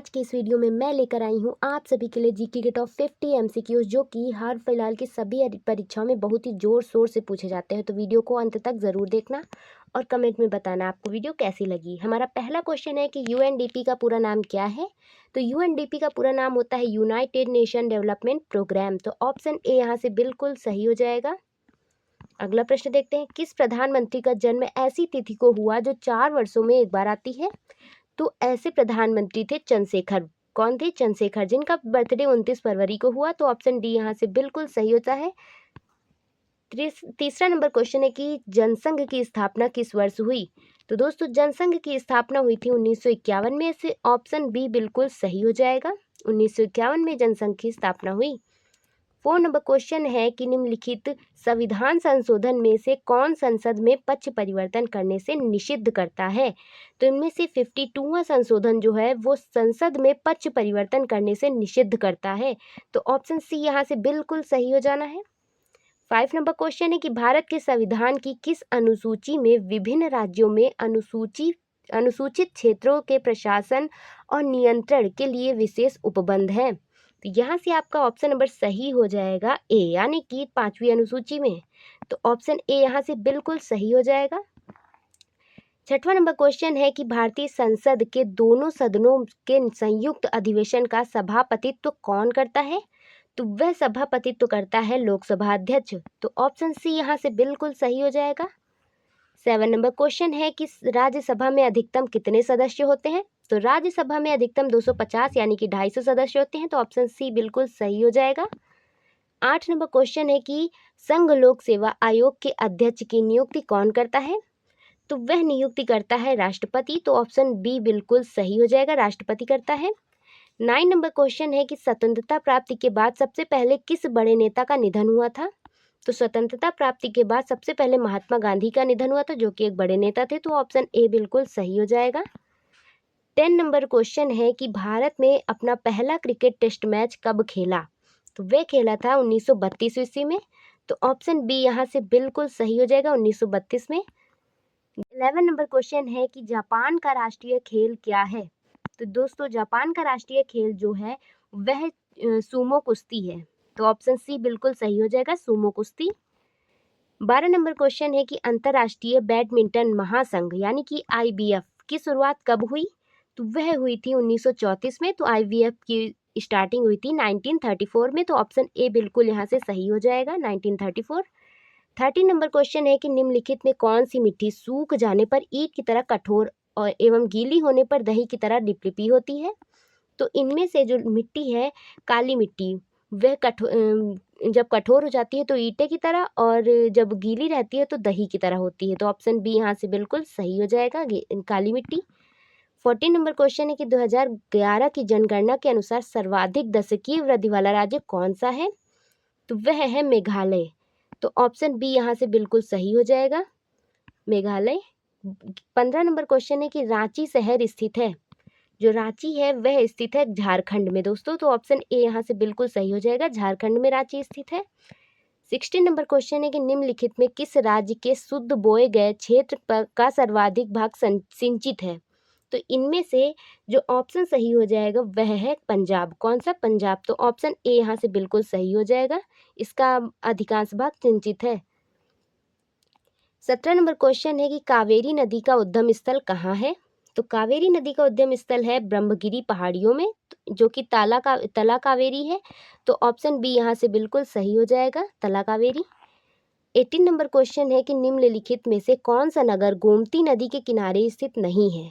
आज की इस वीडियो में मैं लेकर आई हूँ आप सभी के लिए जीके के टॉप 50 एमसीक्यूज जो कि हाल फिलहाल की सभी परीक्षाओं में बहुत ही जोर शोर से पूछे जाते हैं। तो वीडियो को अंत तक ज़रूर देखना और कमेंट में बताना आपको वीडियो कैसी लगी। हमारा पहला क्वेश्चन है कि यूएनडीपी का पूरा नाम क्या है। तो यूएनडीपी का पूरा नाम होता है यूनाइटेड नेशन डेवलपमेंट प्रोग्राम। तो ऑप्शन ए यहाँ से बिल्कुल सही हो जाएगा। अगला प्रश्न देखते हैं, किस प्रधानमंत्री का जन्म ऐसी तिथि को हुआ जो 4 वर्षों में एक बार आती है। तो ऐसे प्रधानमंत्री थे चंद्रशेखर। कौन थे? चंद्रशेखर, जिनका बर्थडे 29 फरवरी को हुआ। तो ऑप्शन डी यहाँ से बिल्कुल सही होता है। तीसरा नंबर क्वेश्चन है कि जनसंघ की स्थापना किस वर्ष हुई। तो दोस्तों जनसंघ की स्थापना हुई थी 1951 में। से ऑप्शन बी बिल्कुल सही हो जाएगा। 1951 में जनसंघ की स्थापना हुई। 4 नंबर क्वेश्चन है कि निम्नलिखित संविधान संशोधन में से कौन संसद में पक्ष परिवर्तन करने से निषिद्ध करता है। तो इनमें से 52वां संशोधन जो है वो संसद में पक्ष परिवर्तन करने से निषिद्ध करता है। तो ऑप्शन सी यहाँ से बिल्कुल सही हो जाना है। 5 नंबर क्वेश्चन है कि भारत के संविधान की किस अनुसूची में विभिन्न राज्यों में अनुसूचित क्षेत्रों के प्रशासन और नियंत्रण के लिए विशेष उपबंध है। तो यहाँ से आपका ऑप्शन नंबर सही हो जाएगा ए, यानी कि 5वीं अनुसूची में। तो ऑप्शन ए यहाँ से बिल्कुल सही हो जाएगा। 6वां नंबर क्वेश्चन है कि भारतीय संसद के दोनों सदनों के संयुक्त अधिवेशन का सभापतित्व कौन करता है। तो वह सभापतित्व करता है लोकसभा अध्यक्ष। तो ऑप्शन सी यहाँ से बिल्कुल सही हो जाएगा। 7 नंबर क्वेश्चन है कि राज्यसभा में अधिकतम कितने सदस्य होते हैं। तो राज्यसभा में अधिकतम 250 यानी कि 250 सदस्य होते हैं। तो ऑप्शन सी बिल्कुल सही हो जाएगा। 8 नंबर क्वेश्चन है कि संघ लोक सेवा आयोग के अध्यक्ष की नियुक्ति कौन करता है। तो वह नियुक्ति करता है राष्ट्रपति। तो ऑप्शन बी बिल्कुल सही हो जाएगा, राष्ट्रपति करता है। 9 नंबर क्वेश्चन है कि स्वतंत्रता प्राप्ति के बाद सबसे पहले किस बड़े नेता का निधन हुआ था। तो स्वतंत्रता प्राप्ति के बाद सबसे पहले महात्मा गांधी का निधन हुआ था, जो कि एक बड़े नेता थे। तो ऑप्शन ए बिल्कुल सही हो जाएगा। 10 नंबर क्वेश्चन है कि भारत में अपना पहला क्रिकेट टेस्ट मैच कब खेला। तो वह खेला था 1932 ईस्वी में। तो ऑप्शन बी यहाँ से बिल्कुल सही हो जाएगा, 1932 में। 11 नंबर क्वेश्चन है कि जापान का राष्ट्रीय खेल क्या है। तो दोस्तों जापान का राष्ट्रीय खेल जो है वह सूमो कुश्ती है। तो ऑप्शन सी बिल्कुल सही हो जाएगा, सूमो कुश्ती। 12 नंबर क्वेश्चन है कि अंतर्राष्ट्रीय बैडमिंटन महासंघ यानी कि आईबीएफ की शुरुआत कब हुई। तो वह हुई थी 1934 में। तो आईबीएफ की स्टार्टिंग हुई थी 1934 में। तो ऑप्शन ए बिल्कुल यहाँ से सही हो जाएगा, 1934। 13 नंबर क्वेश्चन है कि निम्नलिखित में कौन सी मिट्टी सूख जाने पर ईंट की तरह कठोर और एवं गीली होने पर दही की तरह लिपलिपी होती है। तो इनमें से जो मिट्टी है काली मिट्टी, वह जब कठोर हो जाती है तो ईंटे की तरह, और जब गीली रहती है तो दही की तरह होती है। तो ऑप्शन बी यहाँ से बिल्कुल सही हो जाएगा, काली मिट्टी। 14 नंबर क्वेश्चन है कि 2011 की जनगणना के अनुसार सर्वाधिक दशकीय वृद्धि वाला राज्य कौन सा है। तो वह है मेघालय। तो ऑप्शन बी यहाँ से बिल्कुल सही हो जाएगा, मेघालय। 15 नंबर क्वेश्चन है कि रांची शहर स्थित है। जो रांची है वह स्थित है झारखंड में दोस्तों। तो ऑप्शन ए यहाँ से बिल्कुल सही हो जाएगा, झारखंड में रांची स्थित है। 16 नंबर क्वेश्चन है कि निम्नलिखित में किस राज्य के शुद्ध बोए गए क्षेत्र का सर्वाधिक भाग सिंचित है। तो इनमें से जो ऑप्शन सही हो जाएगा वह है पंजाब। कौन सा? पंजाब। तो ऑप्शन ए यहाँ से बिल्कुल सही हो जाएगा, इसका अधिकांश भाग सिंचित है। 17 नंबर क्वेश्चन है कि कावेरी नदी का उद्गम स्थल कहाँ है। तो कावेरी नदी का उद्गम स्थल है ब्रह्मगिरी पहाड़ियों में, जो कि तला कावेरी है। तो ऑप्शन बी यहाँ से बिल्कुल सही हो जाएगा, तला कावेरी। 18 नंबर क्वेश्चन है कि निम्नलिखित में से कौन सा नगर गोमती नदी के किनारे स्थित नहीं है।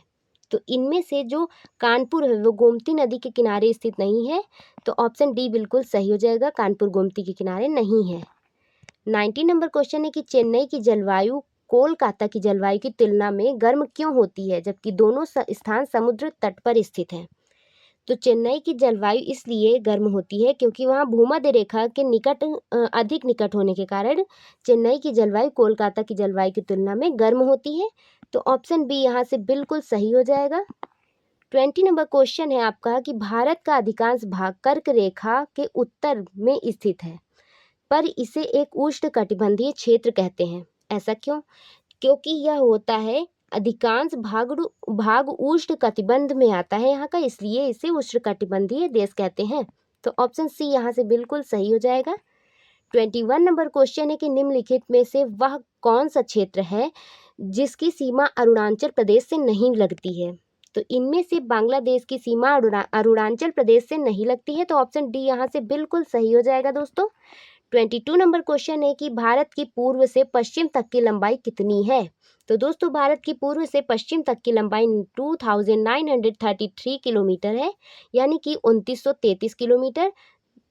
तो इनमें से जो कानपुर है वो गोमती नदी के किनारे स्थित नहीं है। तो ऑप्शन डी बिल्कुल सही हो जाएगा, कानपुर गोमती के किनारे नहीं है। 19 नंबर क्वेश्चन है कि चेन्नई की जलवायु कोलकाता की जलवायु की तुलना में गर्म क्यों होती है, जबकि दोनों स्थान समुद्र तट पर स्थित हैं। तो चेन्नई की जलवायु इसलिए गर्म होती है क्योंकि वहाँ भूमध्य रेखा के निकट अधिक निकट होने के कारण चेन्नई की जलवायु कोलकाता की जलवायु की तुलना में गर्म होती है। तो ऑप्शन बी यहाँ से बिल्कुल सही हो जाएगा। 20 नंबर क्वेश्चन है आपका कि भारत का अधिकांश भाग कर्क रेखा के उत्तर में स्थित है, पर इसे एक उष्णकटिबंधीय क्षेत्र कहते हैं। ऐसा क्यों? क्योंकि यह होता है अधिकांश भाग उष्ण कटिबंध में आता है यहाँ का, इसलिए इसे उष्णकटिबंधीय देश कहते हैं। तो ऑप्शन सी यहाँ से बिल्कुल सही हो जाएगा। 21 नंबर क्वेश्चन है कि निम्नलिखित में से वह कौन सा क्षेत्र है जिसकी सीमा अरुणाचल प्रदेश से नहीं लगती है। तो इनमें से बांग्लादेश की सीमा अरुणाचल प्रदेश से नहीं लगती है, तो ऑप्शन डी यहाँ से बिल्कुल सही हो जाएगा दोस्तों। 22 नंबर क्वेश्चन है कि भारत की पूर्व से पश्चिम तक की लंबाई कितनी है। तो दोस्तों भारत की पूर्व से पश्चिम तक की लंबाई 2933 किलोमीटर है, यानी कि 2933 किलोमीटर।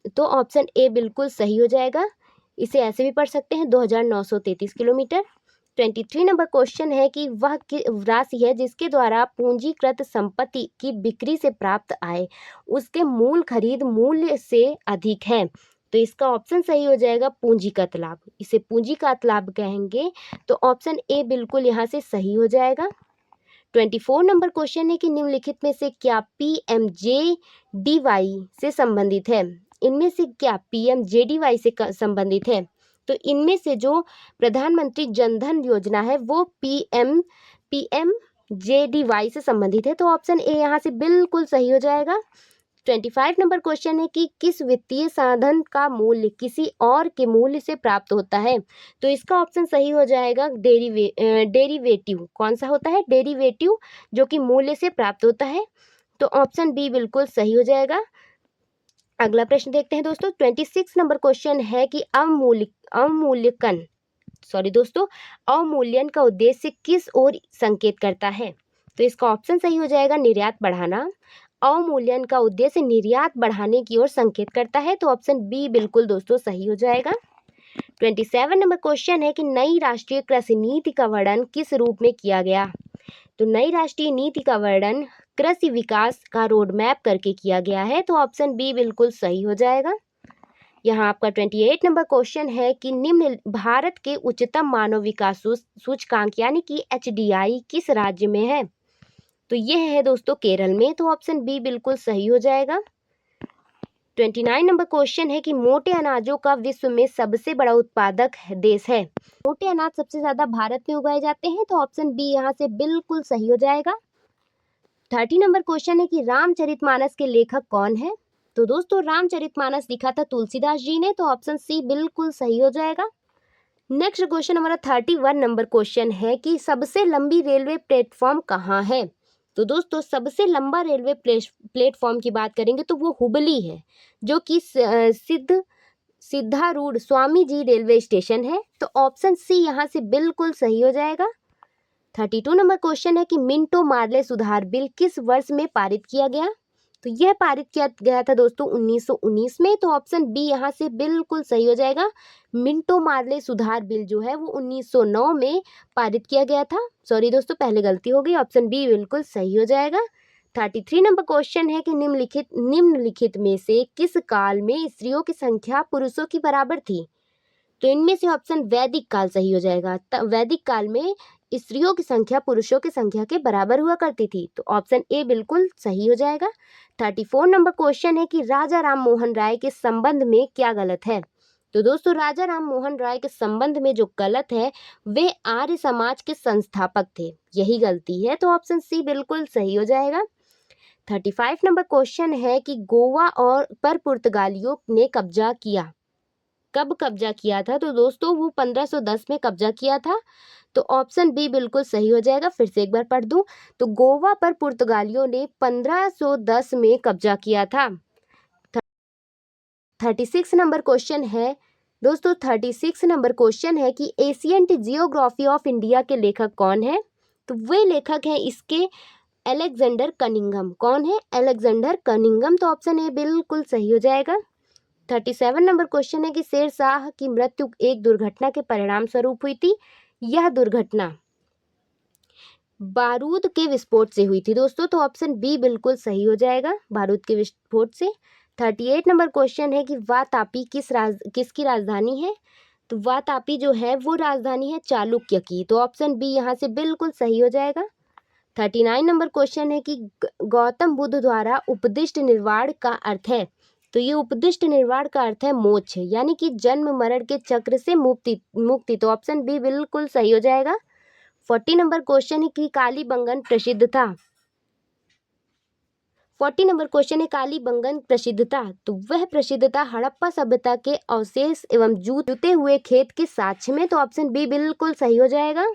तो ऑप्शन ए बिल्कुल सही हो जाएगा। इसे ऐसे भी पढ़ सकते हैं 2933 किलोमीटर। 23 नंबर क्वेश्चन है कि वह राशि है जिसके द्वारा पूंजीकृत संपत्ति की बिक्री से प्राप्त आय उसके मूल खरीद मूल्य से अधिक है। तो इसका ऑप्शन सही हो जाएगा पूंजीगत लाभ, इसे पूंजीगत लाभ कहेंगे। तो ऑप्शन ए बिल्कुल यहाँ से सही हो जाएगा। 24 नंबर क्वेश्चन है कि निम्नलिखित में से क्या पीएमजेडीवाई से संबंधित है। इनमें से क्या पीएमजेडीवाई से संबंधित है। तो इनमें से जो प्रधानमंत्री जनधन योजना है वो पीएमजेडीवाई से संबंधित है। तो ऑप्शन ए यहाँ से बिल्कुल सही हो जाएगा। 25 नंबर क्वेश्चन है कि किस वित्तीय साधन का मूल्य किसी और के मूल्य से प्राप्त होता है। तो इसका ऑप्शन सही हो जाएगा डेरिवेटिव। कौन सा होता है? डेरिवेटिव, जो कि मूल्य से प्राप्त होता है। तो ऑप्शन बी बिल्कुल सही हो जाएगा। अगला प्रश्न देखते हैं दोस्तों। 26 नंबर क्वेश्चन है कि अवमूल्यन का उद्देश्य किस ओर संकेत करता है। तो इसका ऑप्शन सही हो जाएगा निर्यात बढ़ाना। अवमूल्यन का उद्देश्य निर्यात बढ़ाने की ओर संकेत करता है। तो ऑप्शन बी बिल्कुल दोस्तों सही हो जाएगा। 27 नंबर क्वेश्चन है कि नई राष्ट्रीय कृषि नीति का वर्णन किस रूप में किया गया। तो नई राष्ट्रीय नीति का वर्णन कृषि विकास का रोड मैप करके किया गया है। तो ऑप्शन बी बिल्कुल सही हो जाएगा। यहाँ आपका 28 नंबर क्वेश्चन है कि निम्न भारत के उच्चतम मानव विकास सूचकांक यानी कि HDI किस राज्य में है। तो यह है दोस्तों केरल में। तो ऑप्शन बी बिल्कुल सही हो जाएगा। 29 नंबर क्वेश्चन है कि मोटे अनाजों का विश्व में सबसे बड़ा उत्पादक देश है। मोटे अनाज सबसे ज्यादा भारत में उगाए जाते हैं। तो ऑप्शन बी यहाँ से बिल्कुल सही हो जाएगा। 30 नंबर क्वेश्चन है कि रामचरितमानस के लेखक कौन है। तो दोस्तों रामचरितमानस लिखा था तुलसीदास जी ने। तो ऑप्शन सी बिल्कुल सही हो जाएगा। नेक्स्ट क्वेश्चन हमारा 31 नंबर क्वेश्चन है कि सबसे लंबी रेलवे प्लेटफॉर्म कहाँ है। तो दोस्तों सबसे लंबा रेलवे प्लेटफॉर्म की बात करेंगे तो वो हुबली है, जो कि सिद्धारूढ़ स्वामी जी रेलवे स्टेशन है। तो ऑप्शन सी यहाँ से बिल्कुल सही हो जाएगा। 32 नंबर क्वेश्चन है कि मिंटो मार्ले सुधार बिल किस वर्ष में पारित किया गया। तो यह पारित किया गया था दोस्तों 1919 में। तो ऑप्शन बी यहाँ से बिल्कुल सही हो जाएगा। मिंटो मार्ले सुधार बिल जो है वो 1909 में पारित किया गया था। सॉरी दोस्तों पहले गलती हो गई, ऑप्शन बी बिल्कुल सही हो जाएगा। 33 नंबर क्वेश्चन है कि निम्नलिखित में से किस काल में स्त्रियों की संख्या पुरुषों की बराबर थी। तो इनमें से ऑप्शन वैदिक काल सही हो जाएगा। वैदिक काल में स्त्रियों की संख्या पुरुषों की संख्या के बराबर हुआ करती थी। तो ऑप्शन ए बिल्कुल सही हो जाएगा। 34 नंबर क्वेश्चन है कि राजा राम मोहन राय के संबंध में क्या गलत है। तो दोस्तों राजा राम मोहन राय के संबंध में जो गलत है वे आर्य समाज के संस्थापक थे, यही गलती है। तो ऑप्शन सी बिल्कुल सही हो जाएगा। 35 नंबर क्वेश्चन है कि गोवा पर पुर्तगालियों ने कब्जा किया, कब कब्जा किया था। तो दोस्तों वो 1510 में कब्जा किया था। तो ऑप्शन बी बिल्कुल सही हो जाएगा। फिर से एक बार पढ़ दूं तो गोवा पर पुर्तगालियों ने 1510 में कब्जा किया था। 36 नंबर क्वेश्चन है दोस्तों, 36 नंबर क्वेश्चन है कि एशियंट जियोग्राफी ऑफ इंडिया के लेखक कौन है। तो वे लेखक हैं इसके अलेक्जेंडर कनिंघम। कौन है? Alexander Cunningham. तो ऑप्शन ए बिल्कुल सही हो जाएगा। 37 नंबर क्वेश्चन है कि शेरशाह की मृत्यु एक दुर्घटना के परिणाम स्वरूप हुई थी। यह दुर्घटना बारूद के विस्फोट से हुई थी दोस्तों। तो ऑप्शन बी बिल्कुल सही हो जाएगा, बारूद के विस्फोट से। 38 नंबर क्वेश्चन है कि वातापी किसकी राजधानी है। तो वातापी जो है वो राजधानी है चालुक्य की। तो ऑप्शन बी यहाँ से बिल्कुल सही हो जाएगा। 39 नंबर क्वेश्चन है कि गौतम बुद्ध द्वारा उपदिष्ट निर्वाण का अर्थ है। तो ये उपदिष्ट निर्वाण का अर्थ है मोक्ष, यानी कि जन्म मरण के चक्र से मुक्ति। तो ऑप्शन बी बिल्कुल सही हो जाएगा। 40 नंबर क्वेश्चन है कि कालीबंगन प्रसिद्ध था। 40 नंबर क्वेश्चन है कालीबंगन प्रसिद्ध था, तो वह प्रसिद्धता हड़प्पा सभ्यता के अवशेष एवं जूते हुए खेत के साक्ष्य में, तो ऑप्शन बी बिल्कुल सही हो जाएगा।